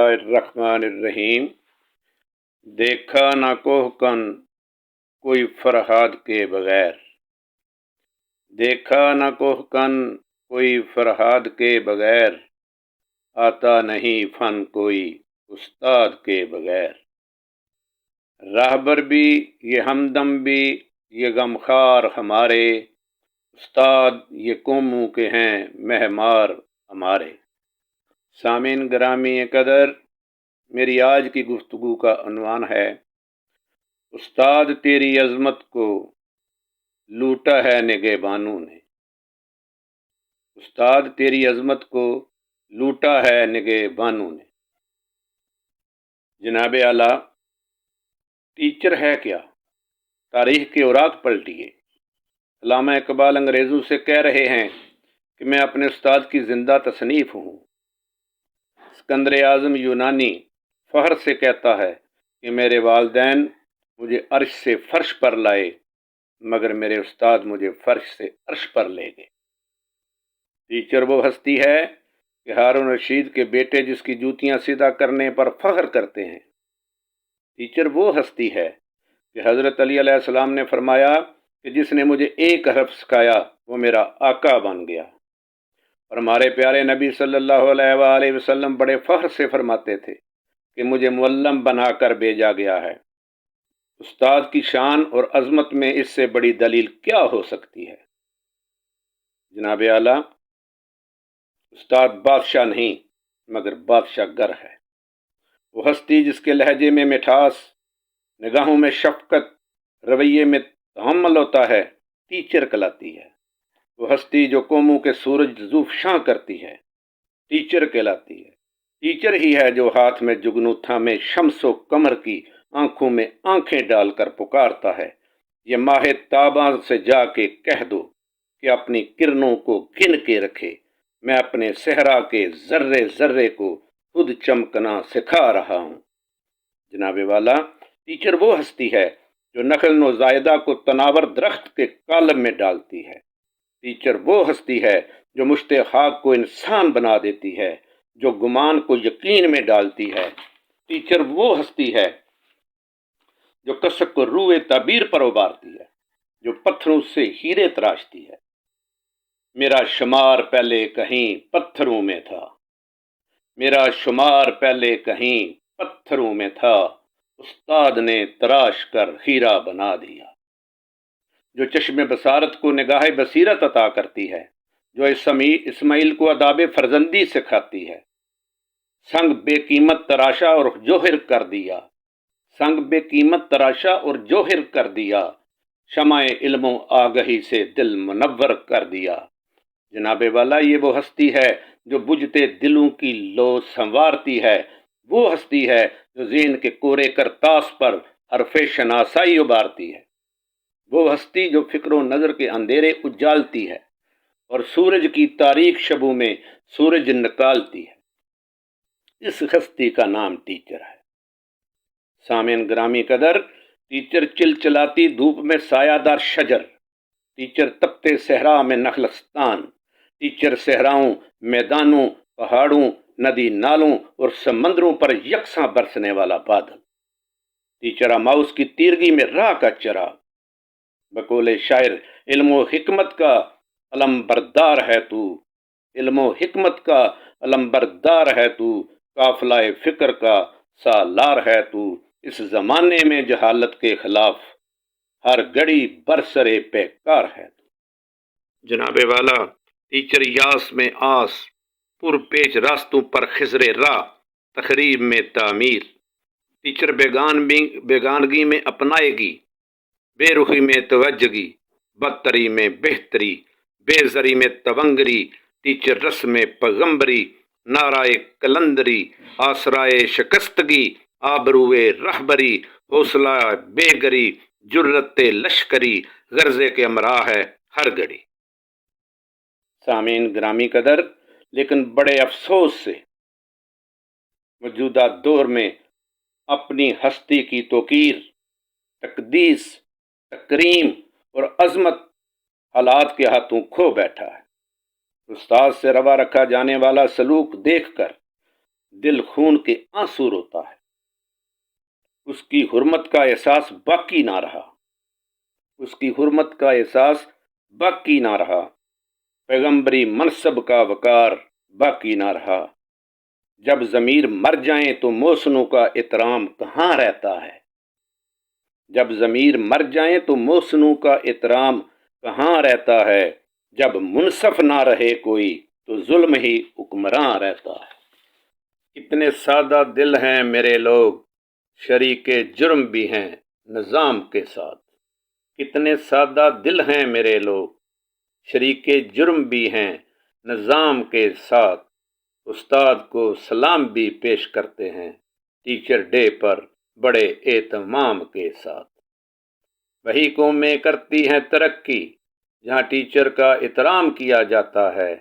الرحمن الرحیم۔ دیکھا نہ کوہ کن کوئی فرہاد کے بغیر، دیکھا نہ کوہ کن کوئی فرہاد کے بغیر، آتا نہیں فن کوئی استاد کے بغیر۔ راہبر بھی یہ ہمدم بھی یہ غمخوار ہمارے، استاد یہ قوموں کے ہیں مہمار ہمارے۔ سامعین گرامی قدر، میری آج کی گفتگو کا عنوان ہے استاد تیری عظمت کو لوٹا ہے نگہبانوں نے۔ استاد تیری عظمت کو لوٹا ہے نگہبانوں نے۔ جناب اعلیٰ، ٹیچر ہے کیا؟ تاریخ کے اوراق پلٹیے۔ علامہ اقبال انگریزوں سے کہہ رہے ہیں کہ میں اپنے استاد کی زندہ تصنیف ہوں۔ اسکندر اعظم یونانی فخر سے کہتا ہے کہ میرے والدین مجھے عرش سے فرش پر لائے، مگر میرے استاد مجھے فرش سے عرش پر لے گئے۔ ٹیچر وہ ہستی ہے کہ ہارون رشید کے بیٹے جس کی جوتیاں سیدھا کرنے پر فخر کرتے ہیں۔ ٹیچر وہ ہستی ہے کہ حضرت علی علیہ السلام نے فرمایا کہ جس نے مجھے ایک حرف سکھایا وہ میرا آقا بن گیا۔ اور ہمارے پیارے نبی صلی اللہ علیہ وآلہ وسلم بڑے فخر سے فرماتے تھے کہ مجھے معلم بنا کر بھیجا گیا ہے۔ استاد کی شان اور عظمت میں اس سے بڑی دلیل کیا ہو سکتی ہے؟ جناب اعلیٰ، استاد بادشاہ نہیں مگر بادشاہ گر ہے۔ وہ ہستی جس کے لہجے میں مٹھاس، نگاہوں میں شفقت، رویے میں تحمل ہوتا ہے، ٹیچر کہلاتی ہے۔ وہ ہستی جو قوموں کے سورج زوفشاں کرتی ہے، ٹیچر کہلاتی ہے۔ ٹیچر ہی ہے جو ہاتھ میں جگنو تھامے شمس و قمر کی آنکھوں میں آنکھیں ڈال کر پکارتا ہے، یہ ماہ تاباں سے جا کے کہہ دو کہ اپنی کرنوں کو گن کے رکھے، میں اپنے صحرا کے ذرے ذرے کو خود چمکنا سکھا رہا ہوں۔ جناب والا، ٹیچر وہ ہستی ہے جو نخل نو زائدہ کو تناور درخت کے کالم میں ڈالتی ہے۔ ٹیچر وہ ہستی ہے جو مشت خاک کو انسان بنا دیتی ہے، جو گمان کو یقین میں ڈالتی ہے۔ ٹیچر وہ ہستی ہے جو کسک کو روئے تعبیر پر ابارتی ہے، جو پتھروں سے ہیرے تراشتی ہے۔ میرا شمار پہلے کہیں پتھروں میں تھا، میرا شمار پہلے کہیں پتھروں میں تھا، استاد نے تراش کر ہیرا بنا دیا۔ جو چشم بصارت کو نگاہ بصیرت عطا کرتی ہے، جو اسماعیل کو آداب فرزندی سکھاتی ہے۔ سنگ بے قیمت تراشا اور جوہر کر دیا، سنگ بے قیمت تراشا اور جوہر کر دیا، شمع علم و آگہی سے دل منور کر دیا۔ جناب والا، یہ وہ ہستی ہے جو بجھتے دلوں کی لو سنوارتی ہے، وہ ہستی ہے جو ذہن کے کورے کرتاس پر حرف شناسائی ابارتی ہے، وہ ہستی جو فکر و نظر کے اندھیرے اجالتی ہے اور سورج کی تاریک شبوں میں سورج نکالتی ہے۔ اس ہستی کا نام ٹیچر ہے۔ سامعین گرامی قدر، ٹیچر چلچلاتی دھوپ میں سایہ دار شجر، ٹیچر تپتے صحرا میں نخلستان، ٹیچر صحراؤں، میدانوں، پہاڑوں، ندی نالوں اور سمندروں پر یکساں برسنے والا بادل، ٹیچر اماؤس کی تیرگی میں راہ کا چراغ۔ بقول شاعر، علم و حکمت کا علم بردار ہے تو، علم و حکمت کا علم بردار ہے تو، قافلہ فکر کا سالار ہے تو، اس زمانے میں جہالت کے خلاف ہر گھڑی برسرے پیکار ہے تو۔ جناب والا، ٹیچر یاس میں آس، پر پیچ راستوں پر خضر راہ، تخریب میں تعمیر، ٹیچر بیگانگی میں اپنائے گی، بے رخی میں توجگی، بدتری میں بہتری، بے زری میں تونگری، ٹیچر رس میں پیغمبری، نعرائے کلندری، آسرائے شکستگی، آبروئے رہبری، حوصلہ بے گری، جرت لشکری، غرضے کے امراہ ہے ہر گھڑی۔ سامعین گرامی قدر، لیکن بڑے افسوس سے موجودہ دور میں اپنی ہستی کی توقیر، تقدیس، تکریم اور عظمت حالات کے ہاتھوں کھو بیٹھا ہے۔ استاد سے روا رکھا جانے والا سلوک دیکھ کر دل خون کے آنسو روتا ہے۔ اس کی حرمت کا احساس باقی نہ رہا، اس کی حرمت کا احساس باقی نہ رہا، پیغمبری منصب کا وقار باقی نہ رہا۔ جب ضمیر مر جائیں تو محسنوں کا احترام کہاں رہتا ہے؟ جب ضمیر مر جائیں تو محسنوں کا احترام کہاں رہتا ہے؟ جب منصف نہ رہے کوئی تو ظلم ہی حکمراں رہتا ہے۔ کتنے سادہ دل ہیں میرے لوگ، شریک جرم بھی ہیں نظام کے ساتھ۔ کتنے سادہ دل ہیں میرے لوگ، شریک جرم بھی ہیں نظام کے ساتھ۔ استاد کو سلام بھی پیش کرتے ہیں ٹیچر ڈے پر بڑے اہتمام کے ساتھ۔ وہی قومیں کرتی ہیں ترقی جہاں ٹیچر کا احترام کیا جاتا ہے،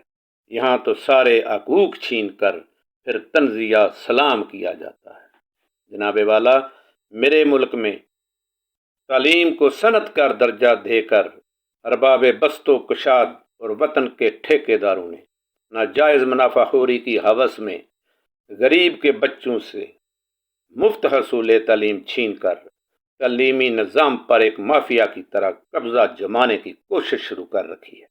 یہاں تو سارے حقوق چھین کر پھر تنزیہ سلام کیا جاتا ہے۔ جناب والا، میرے ملک میں تعلیم کو صنعت کا درجہ دے کر ارباب بست و کشاد اور وطن کے ٹھیکے داروں نے ناجائز منافع خوری کی ہوس میں غریب کے بچوں سے مفت حصول تعلیم چھین کر تعلیمی نظام پر ایک مافیا کی طرح قبضہ جمانے کی کوشش شروع کر رکھی ہے۔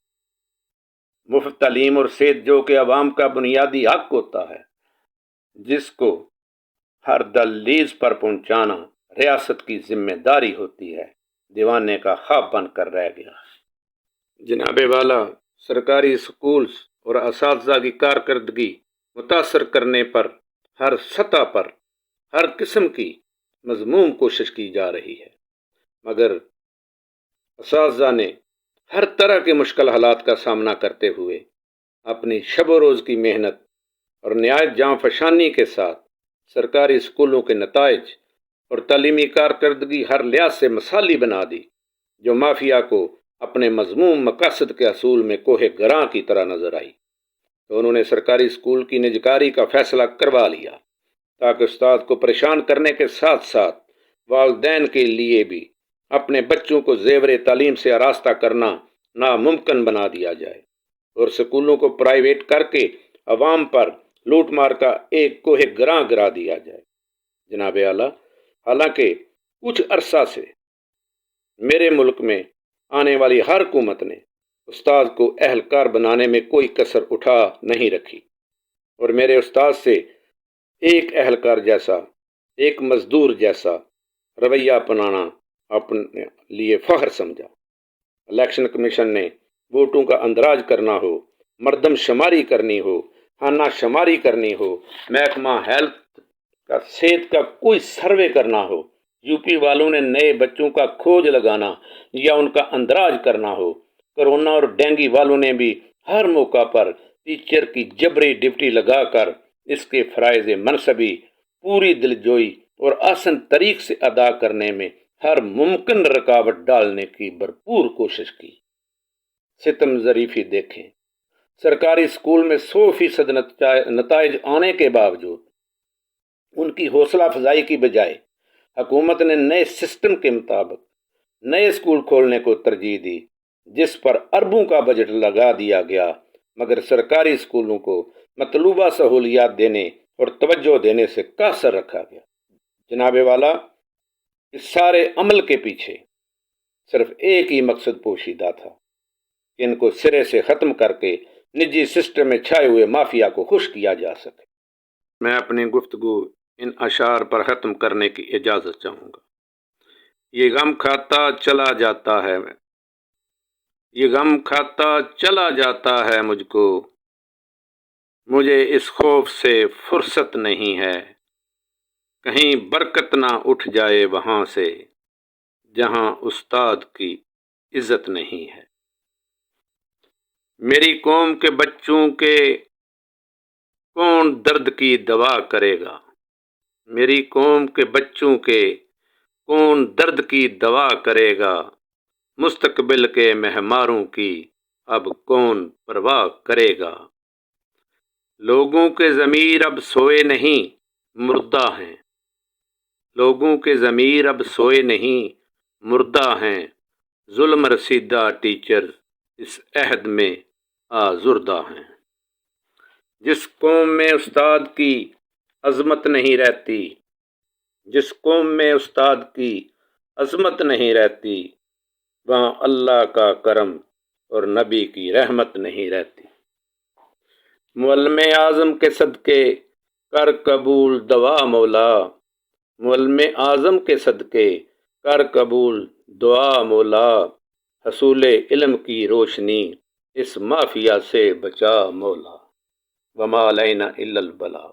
مفت تعلیم اور صحت جو کہ عوام کا بنیادی حق ہوتا ہے، جس کو ہر دہلیز پر پہنچانا ریاست کی ذمہ داری ہوتی ہے، دیوانے کا خواب بن کر رہ گیا ہے۔ جناب والا، سرکاری سکولز اور اساتذہ کی کارکردگی متاثر کرنے پر ہر سطح پر ہر قسم کی مذموم کوشش کی جا رہی ہے، مگر اساتذہ نے ہر طرح کے مشکل حالات کا سامنا کرتے ہوئے اپنی شب و روز کی محنت اور نہایت جاں فشانی کے ساتھ سرکاری اسکولوں کے نتائج اور تعلیمی کارکردگی ہر لحاظ سے مثالی بنا دی، جو مافیا کو اپنے مذموم مقاصد کے حصول میں کوہ گراں کی طرح نظر آئی، تو انہوں نے سرکاری اسکول کی نجکاری کا فیصلہ کروا لیا تاکہ استاد کو پریشان کرنے کے ساتھ ساتھ والدین کے لیے بھی اپنے بچوں کو زیور تعلیم سے آراستہ کرنا ناممکن بنا دیا جائے اور سکولوں کو پرائیویٹ کر کے عوام پر لوٹ مار کا ایک کوہ گراں گرا دیا جائے۔ جناب اعلیٰ، حالانکہ کچھ عرصہ سے میرے ملک میں آنے والی ہر حکومت نے استاد کو اہلکار بنانے میں کوئی کسر اٹھا نہیں رکھی اور میرے استاد سے ایک اہلکار جیسا، ایک مزدور جیسا رویہ اپنانا اپنے لیے فخر سمجھا۔ الیکشن کمیشن نے ووٹوں کا اندراج کرنا ہو، مردم شماری کرنی ہو، خانہ شماری کرنی ہو، محکمہ ہیلتھ کا صحت کا کوئی سروے کرنا ہو، یو پی والوں نے نئے بچوں کا کھوج لگانا یا ان کا اندراج کرنا ہو، کرونا اور ڈینگی والوں نے بھی ہر موقع پر ٹیچر کی جبری ڈیوٹی لگا کر اس کے فرائض منصبی پوری دلجوئی اور آسن طریق سے ادا کرنے میں ہر ممکن رکاوٹ ڈالنے کی بھرپور کوشش کی۔ ستم ظریفی دیکھیں، سرکاری اسکول میں 100% نتائج آنے کے باوجود ان کی حوصلہ افزائی کی بجائے حکومت نے نئے سسٹم کے مطابق نئے اسکول کھولنے کو ترجیح دی، جس پر اربوں کا بجٹ لگا دیا گیا، مگر سرکاری اسکولوں کو مطلوبہ سہولیات دینے اور توجہ دینے سے قاصر رکھا گیا۔ جناب والا، اس سارے عمل کے پیچھے صرف ایک ہی مقصد پوشیدہ تھا کہ ان کو سرے سے ختم کر کے نجی سسٹم میں چھائے ہوئے مافیا کو خوش کیا جا سکے۔ میں اپنی گفتگو ان اشعار پر ختم کرنے کی اجازت چاہوں گا۔ یہ غم کھاتا چلا جاتا ہے، یہ غم کھاتا چلا جاتا ہے مجھ کو، مجھے اس خوف سے فرصت نہیں ہے، کہیں برکت نہ اٹھ جائے وہاں سے جہاں استاد کی عزت نہیں ہے۔ میری قوم کے بچوں کے کون درد کی دوا کرے گا؟ میری قوم کے بچوں کے کون درد کی دوا کرے گا؟ مستقبل کے مہماروں کی اب کون پرواہ کرے گا؟ لوگوں کے ضمیر اب سوئے نہیں، مردہ ہیں، لوگوں کے ضمیر اب سوئے نہیں، مردہ ہیں، ظلم رسیدہ ٹیچر اس عہد میں آزردہ ہیں۔ جس قوم میں استاد کی عظمت نہیں رہتی، جس قوم میں استاد کی عظمت نہیں رہتی، وہاں اللہ کا کرم اور نبی کی رحمت نہیں رہتی۔ معلم اعظم کے صدقے کر قبول دعا مولا، معلم اعظم کے صدقے کر قبول دعا مولا، حصول علم کی روشنی اس مافیا سے بچا مولا، وما علینا الا البلاغ۔